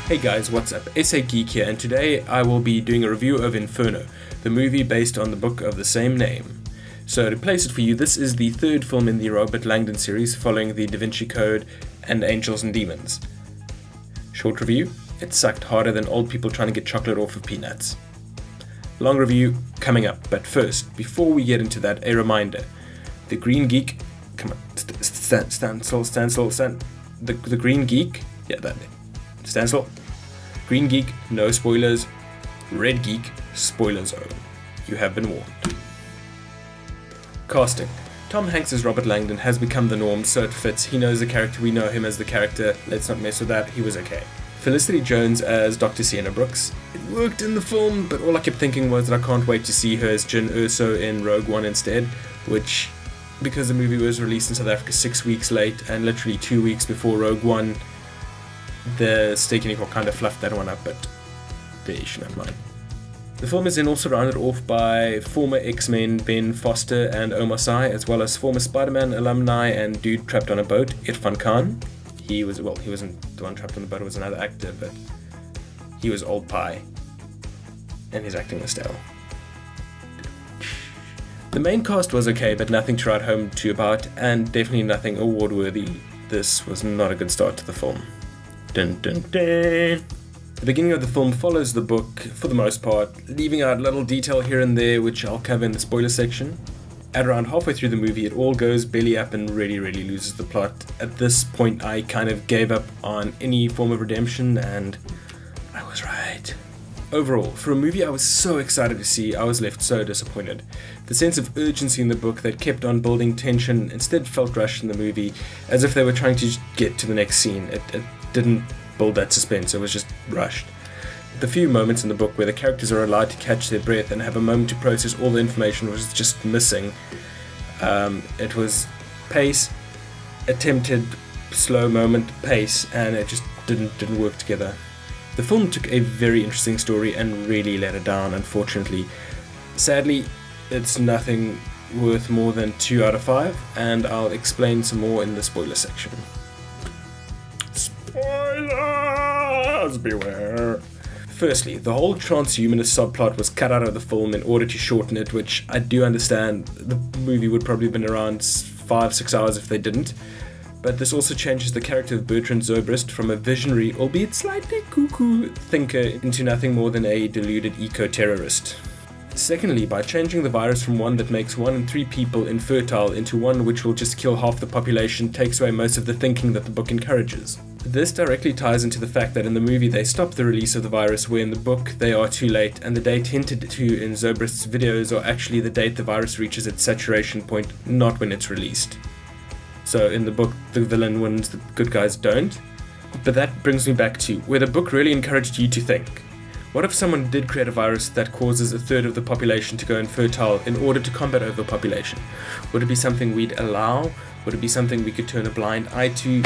Hey guys, what's up? SAgeek here, and today I will be doing a review of Inferno, the movie based on the book of the same name. So to place it for you, this is the third film in the Robert Langdon series following the Da Vinci Code and Angels and Demons. Short review, it sucked harder than old people trying to get chocolate off of peanuts. Long review coming up, but first, before we get into that, a reminder. The Green Geek, come on, stand still. The Green Geek, stand still. Green Geek, no spoilers. Red Geek, spoiler zone. You have been warned. Casting. Tom Hanks as Robert Langdon has become the norm, so it fits. He knows the character, we know him as the character. Let's not mess with that, he was okay. Felicity Jones as Dr. Sienna Brooks. It worked in the film, but all I kept thinking was that I can't wait to see her as Jyn Erso in Rogue One instead, which, because the movie was released in South Africa 6 weeks late and literally 2 weeks before Rogue One, the Steak and Equal kind of fluffed that one up, but they should not mind. The film is then also rounded off by former X-Men Ben Foster and Omar Sy, as well as former Spider-Man alumni and dude trapped on a boat, Irfan Khan. He wasn't the one trapped on the boat, it was another actor, but he was old pie, and his acting was stale. The main cast was okay, but nothing to write home to about, and definitely nothing award-worthy. This was not a good start to the film. Dun, dun, dun. The beginning of the film follows the book for the most part, leaving out little detail here and there which I'll cover in the spoiler section. At around halfway through the movie, it all goes belly up and really loses the plot. At this point, I kind of gave up on any form of redemption, and I was right. Overall, for a movie I was so excited to see, I was left so disappointed. The sense of urgency in the book that kept on building tension instead felt rushed in the movie, as if they were trying to get to the next scene. It didn't build that suspense, it was just rushed. The few moments in the book where the characters are allowed to catch their breath and have a moment to process all the information was just missing. It was pace, attempted slow moment pace, and it just didn't work together. The film took a very interesting story and really let it down, unfortunately. Sadly, it's nothing worth more than 2 out of 5, and I'll explain some more in the spoiler section. Spoilers! Beware! Firstly, the whole transhumanist subplot was cut out of the film in order to shorten it, which I do understand. The movie would probably have been around 5-6 hours if they didn't. But this also changes the character of Bertrand Zobrist from a visionary, albeit slightly cuckoo, thinker into nothing more than a deluded eco-terrorist. Secondly, by changing the virus from one that makes 1 in 3 people infertile into one which will just kill half the population takes away most of the thinking that the book encourages. This directly ties into the fact that in the movie they stop the release of the virus, where in the book they are too late, and the date hinted to in Zobrist's videos are actually the date the virus reaches its saturation point, not when it's released. So in the book the villain wins, the good guys don't. But that brings me back to where the book really encouraged you to think. What if someone did create a virus that causes 1/3 of the population to go infertile in order to combat overpopulation? Would it be something we'd allow? Would it be something we could turn a blind eye to?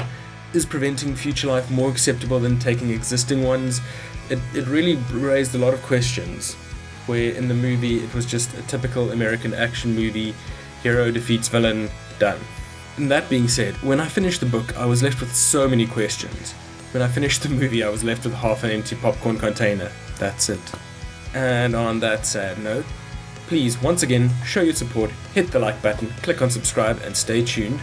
Is preventing future life more acceptable than taking existing ones? It really raised a lot of questions, where in the movie it was just a typical American action movie, hero defeats villain, done. And that being said, when I finished the book I was left with so many questions. When I finished the movie I was left with half an empty popcorn container. That's it. And on that sad note, please once again show your support, hit the like button, click on subscribe and stay tuned.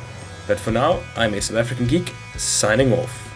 But for now, I'm a South African Geek, signing off.